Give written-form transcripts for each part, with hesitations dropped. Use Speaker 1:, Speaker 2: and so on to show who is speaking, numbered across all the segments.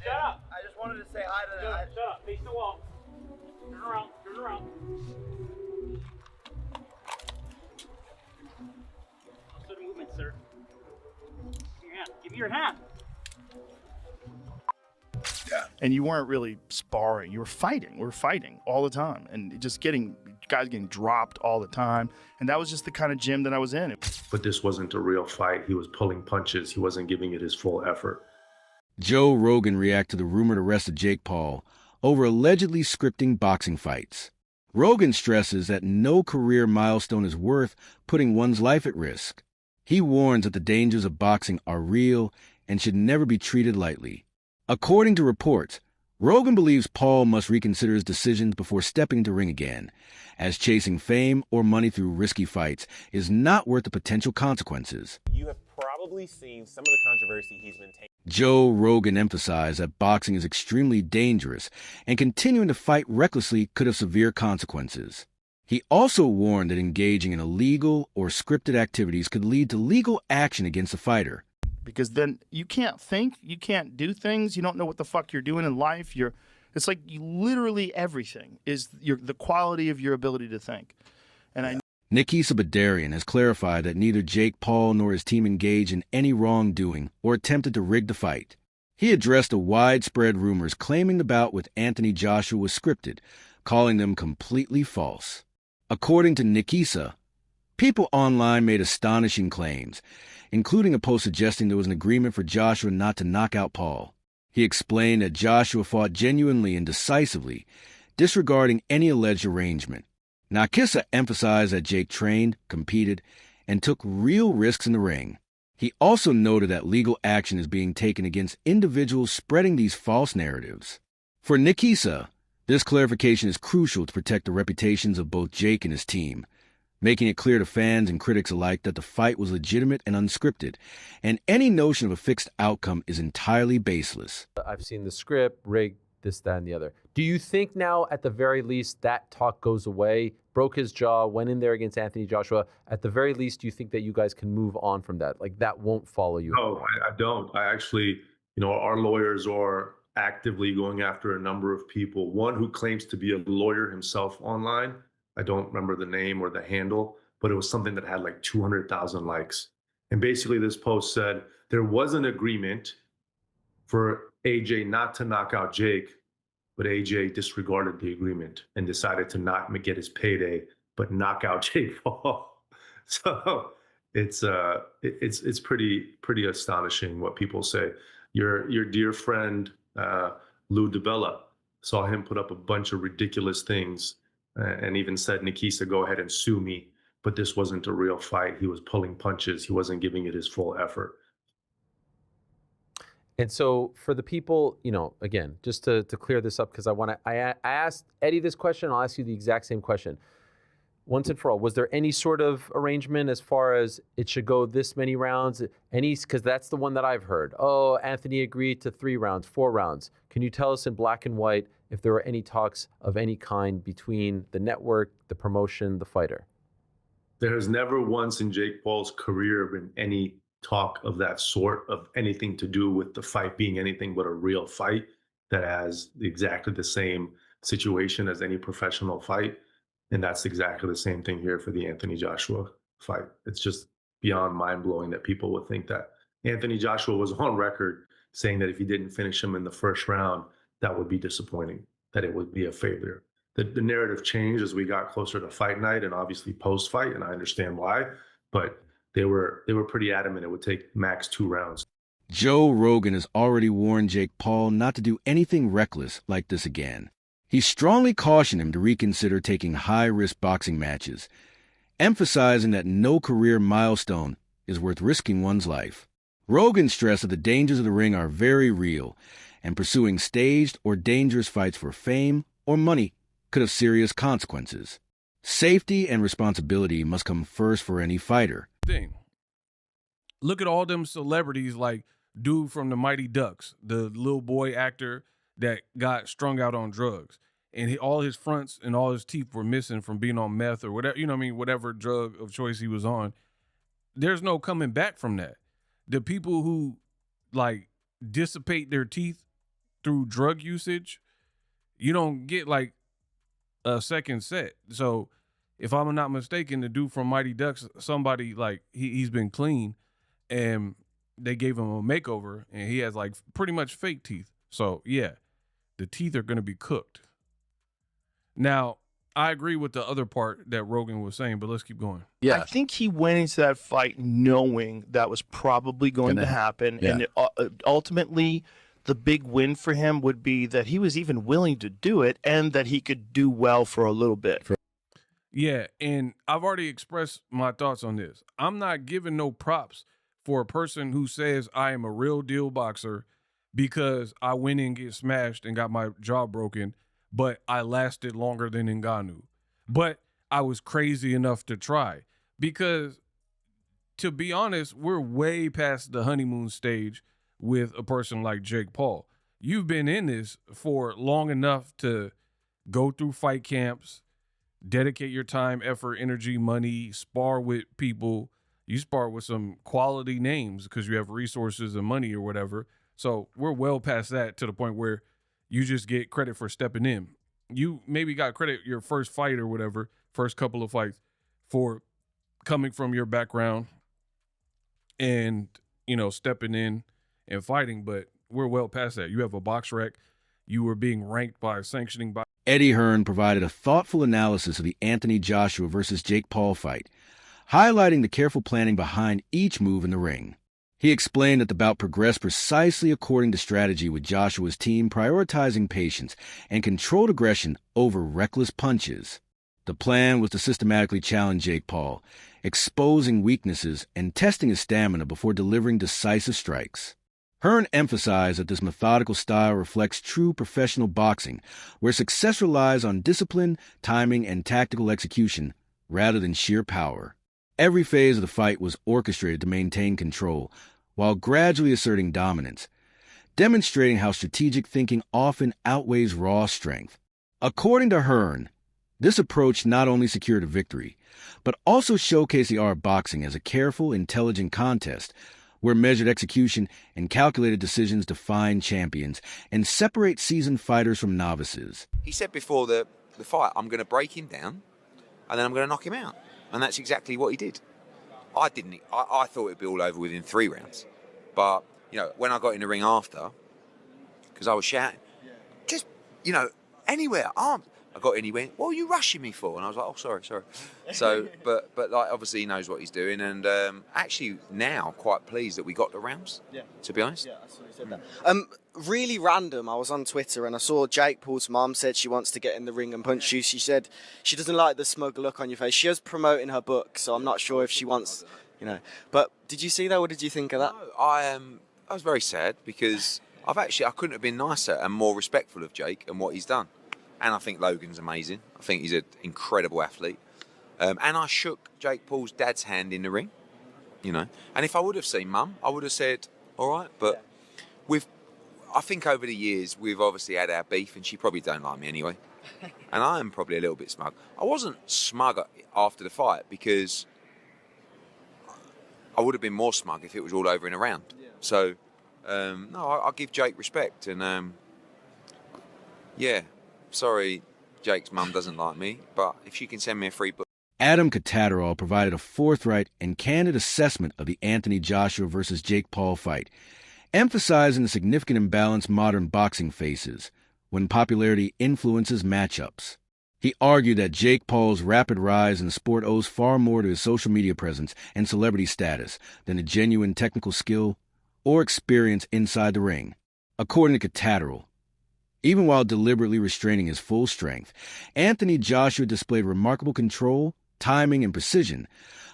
Speaker 1: Shut up.
Speaker 2: I just wanted to say hi to
Speaker 1: Shut up. Face the wall. Turn around. Turn around. Slow the movement, sir. Give me your hand. Give me your hand.
Speaker 3: And you weren't really sparring. You were fighting. We were fighting all the time. And just guys getting dropped all the time. And that was just the kind of gym that I was in.
Speaker 4: But this wasn't a real fight. He was pulling punches. He wasn't giving it his full effort.
Speaker 5: Joe Rogan reacted to the rumored arrest of Jake Paul over allegedly scripting boxing fights. Rogan stresses that no career milestone is worth putting one's life at risk. He warns that the dangers of boxing are real and should never be treated lightly. According to reports, Rogan believes Paul must reconsider his decisions before stepping into ring again, as chasing fame or money through risky fights is not worth the potential consequences.
Speaker 6: You have probably seen some of the controversy he's been taking.
Speaker 5: Joe Rogan emphasized that boxing is extremely dangerous and continuing to fight recklessly could have severe consequences. He also warned that engaging in illegal or scripted activities could lead to legal action against the fighter.
Speaker 3: Because then you can't think, you can't do things, you don't know what the fuck you're doing in life. It's like literally everything is the quality of your ability to think. And
Speaker 5: Nikisa Badarian has clarified that neither Jake Paul nor his team engaged in any wrongdoing or attempted to rig the fight. He addressed the widespread rumors claiming the bout with Anthony Joshua was scripted, calling them completely false. According to Nikisa, people online made astonishing claims, including a post suggesting there was an agreement for Joshua not to knock out Paul. He explained that Joshua fought genuinely and decisively, disregarding any alleged arrangement. Nikisa emphasized that Jake trained, competed, and took real risks in the ring. He also noted that legal action is being taken against individuals spreading these false narratives. For Nikisa, this clarification is crucial to protect the reputations of both Jake and his team, making it clear to fans and critics alike that the fight was legitimate and unscripted, and any notion of a fixed outcome is entirely baseless.
Speaker 7: I've seen the script, rigged, this, that, and the other. Do you think now, at the very least, that talk goes away? Broke his jaw, went in there against Anthony Joshua. At the very least, do you think that you guys can move on from that? Like, that won't follow you?
Speaker 4: No, I don't. I actually, our lawyers are actively going after a number of people. One who claims to be a lawyer himself online. I don't remember the name or the handle, but it was something that had like 200,000 likes. And basically this post said there was an agreement for AJ not to knock out Jake, but AJ disregarded the agreement and decided to not get his payday, but knock out Jake Paul. So it's pretty astonishing what people say. Your dear friend Lou DiBella, saw him put up a bunch of ridiculous things and even said, Nikisa, go ahead and sue me. But this wasn't a real fight. He was pulling punches. He wasn't giving it his full effort.
Speaker 7: And so for the people, again, just to clear this up, because I asked Eddie this question, I'll ask you the exact same question. Once and for all, was there any sort of arrangement as far as it should go this many rounds? Because that's the one that I've heard. Oh, Anthony agreed to 3 rounds, 4 rounds. Can you tell us in black and white if there were any talks of any kind between the network, the promotion, the fighter?
Speaker 4: There has never once in Jake Paul's career been any talk of that sort, of anything to do with the fight being anything but a real fight that has exactly the same situation as any professional fight. And that's exactly the same thing here for the Anthony Joshua fight. It's just beyond mind-blowing that people would think that. Anthony Joshua was on record saying that if he didn't finish him in the first round, that would be disappointing, that it would be a failure. The narrative changed as we got closer to fight night and obviously post-fight, and I understand why, but they were pretty adamant it would take max 2 rounds.
Speaker 5: Joe Rogan has already warned Jake Paul not to do anything reckless like this again. He strongly cautioned him to reconsider taking high-risk boxing matches, emphasizing that no career milestone is worth risking one's life. Rogan stressed that the dangers of the ring are very real, and pursuing staged or dangerous fights for fame or money could have serious consequences. Safety and responsibility must come first for any fighter.
Speaker 8: Look at all them celebrities like dude from the Mighty Ducks, the little boy actor that got strung out on drugs. And all his fronts and all his teeth were missing from being on meth or whatever, whatever drug of choice he was on. There's no coming back from that. The people who dissipate their teeth through drug usage, you don't get like a second set. So if I'm not mistaken, the dude from Mighty Ducks, somebody like he's been clean and they gave him a makeover and he has like pretty much fake teeth. So yeah, the teeth are going to be cooked. Now, I agree with the other part that Rogan was saying, but let's keep going.
Speaker 3: I think he went into that fight knowing that was probably going to happen.
Speaker 5: Yeah.
Speaker 3: And ultimately, the big win for him would be that he was even willing to do it and that he could do well for a little bit.
Speaker 8: Yeah, and I've already expressed my thoughts on this. I'm not giving no props for a person who says I am a real deal boxer because I went in and get smashed and got my jaw broken, but I lasted longer than Ngannou. But I was crazy enough to try because, to be honest, we're way past the honeymoon stage with a person like Jake Paul. You've been in this for long enough to go through fight camps, dedicate your time, effort, energy, money, spar with people. You spar with some quality names because you have resources and money or whatever. So we're well past that to the point where you just get credit for stepping in. You maybe got credit your first fight or whatever, first couple of fights, for coming from your background and, you know, stepping in and fighting. But we're well past that. You have a box rec. You were being ranked by sanctioning by.
Speaker 5: Eddie Hearn provided a thoughtful analysis of the Anthony Joshua versus Jake Paul fight, highlighting the careful planning behind each move in the ring. He explained that the bout progressed precisely according to strategy, with Joshua's team prioritizing patience and controlled aggression over reckless punches. The plan was to systematically challenge Jake Paul, exposing weaknesses and testing his stamina before delivering decisive strikes. Hearn emphasized that this methodical style reflects true professional boxing, where success relies on discipline, timing, and tactical execution rather than sheer power. Every phase of the fight was orchestrated to maintain control, while gradually asserting dominance, demonstrating how strategic thinking often outweighs raw strength. According to Hearn, this approach not only secured a victory, but also showcased the art of boxing as a careful, intelligent contest, where measured execution and calculated decisions define champions and separate seasoned fighters from novices.
Speaker 2: He said before the fight, I'm going to break him down and then I'm going to knock him out. And that's exactly what he did. I thought it'd be all over within 3 rounds. But, you know, when I got in the ring after, because I was shouting, just, you know, anywhere, arms. I got in, he went, what are you rushing me for? And I was like, oh, sorry. So, but like, obviously he knows what he's doing. And actually now quite pleased that we got the rounds, to be honest.
Speaker 9: Yeah, I saw you said that. Really random, I was on Twitter and I saw Jake Paul's mum said she wants to get in the ring and punch you. She said she doesn't like the smug look on your face. She is promoting her book, so I'm not sure if she wants, you know. But did you see that? What did you think of that?
Speaker 2: No, I was very sad because I couldn't have been nicer and more respectful of Jake and what he's done. And I think Logan's amazing. I think he's an incredible athlete. And I shook Jake Paul's dad's hand in the ring, you know. And if I would have seen Mum, I would have said, all right. But I think over the years, we've obviously had our beef, and she probably don't like me anyway. And I am probably a little bit smug. I wasn't smug after the fight because I would have been more smug if it was all over in a round. Yeah. So, no, I give Jake respect. And, yeah, sorry Jake's mum doesn't like me, but if she can send me a free book.
Speaker 5: Adam Catterall provided a forthright and candid assessment of the Anthony Joshua versus Jake Paul fight, emphasizing the significant imbalance modern boxing faces when popularity influences matchups. He argued that Jake Paul's rapid rise in the sport owes far more to his social media presence and celebrity status than a genuine technical skill or experience inside the ring. According to Catterall, even while deliberately restraining his full strength, Anthony Joshua displayed remarkable control, timing, and precision,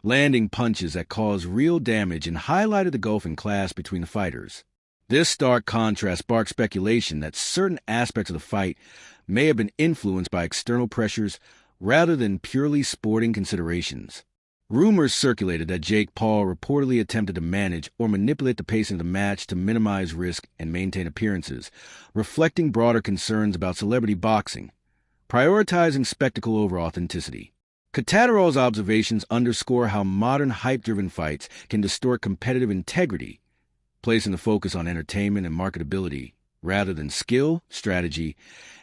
Speaker 5: landing punches that caused real damage and highlighted the gulf in class between the fighters. This stark contrast sparked speculation that certain aspects of the fight may have been influenced by external pressures rather than purely sporting considerations. Rumors circulated that Jake Paul reportedly attempted to manage or manipulate the pacing of the match to minimize risk and maintain appearances, reflecting broader concerns about celebrity boxing, prioritizing spectacle over authenticity. Catterall's observations underscore how modern hype-driven fights can distort competitive integrity, placing the focus on entertainment and marketability rather than skill, strategy,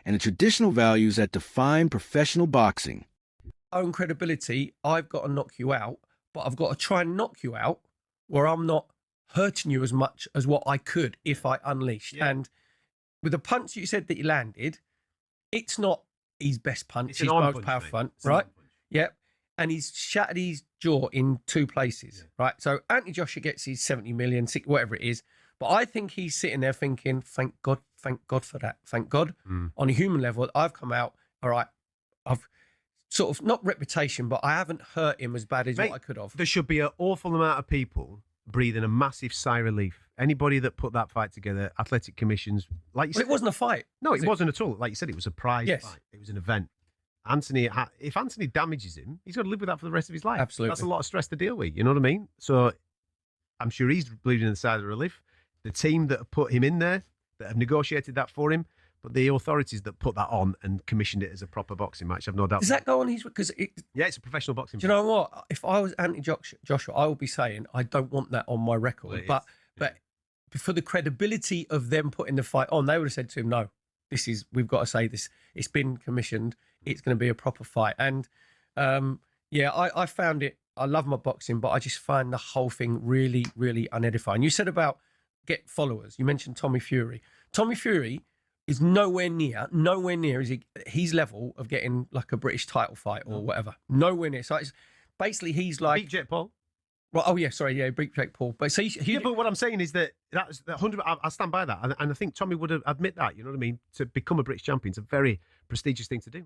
Speaker 5: and the traditional values that define professional boxing.
Speaker 10: Own credibility, I've got to knock you out, but I've got to try and knock you out where I'm not hurting you as much as what I could if I unleashed.
Speaker 11: Yeah.
Speaker 10: And with the punch you said that he landed, it's not his best punch,
Speaker 11: It's
Speaker 10: his
Speaker 11: an arm
Speaker 10: most
Speaker 11: punch,
Speaker 10: powerful
Speaker 11: mate.
Speaker 10: punch,
Speaker 11: It's an
Speaker 10: right?
Speaker 11: arm punch.
Speaker 10: Yep. And he's shattered his jaw in 2 places, right? So Anthony Joshua gets his 70 million, whatever it is. But I think he's sitting there thinking, thank God for that. Thank God. On a human level, I've come out, all right, I've sort of, not reputation, but I haven't hurt him as bad as
Speaker 11: Mate,
Speaker 10: what I could have.
Speaker 11: There should be an awful amount of people breathing a massive sigh of relief. Anybody that put that fight together, athletic commissions, like you
Speaker 10: Well,
Speaker 11: said.
Speaker 10: it wasn't a fight.
Speaker 11: No,
Speaker 10: was
Speaker 11: it wasn't at all. Like you said, it was a prize
Speaker 10: Yes.
Speaker 11: fight. It was an event. If Anthony damages him, he's got to live with that for the rest of his life.
Speaker 10: Absolutely.
Speaker 11: That's a lot of stress to deal with. You know what I mean? So I'm sure he's bleeding in the side of relief. The team that have put him in there, that have negotiated that for him, but the authorities that put that on and commissioned it as a proper boxing match, I've no doubt.
Speaker 10: Does that go on his... Because
Speaker 11: yeah, it's a professional boxing
Speaker 10: do you know what? If I was Anthony Joshua, I would be saying, I don't want that on my record.
Speaker 11: Well,
Speaker 10: but for the credibility of them putting the fight on, they would have said to him, no, we've got to say this. It's been commissioned. It's going to be a proper fight. And I found it, I love my boxing, but I just find the whole thing really, really unedifying. You said about get followers. You mentioned Tommy Fury. Tommy Fury is nowhere near his level of getting like a British title fight or whatever. Nowhere near. So it's basically he's like...
Speaker 11: Beat Jake Paul.
Speaker 10: Well, oh yeah, sorry, yeah, beat Jake Paul. But so
Speaker 11: but what I'm saying is that's 100. I stand by that, and I think Tommy would admit that. You know what I mean? To become a British champion is a very prestigious thing to do.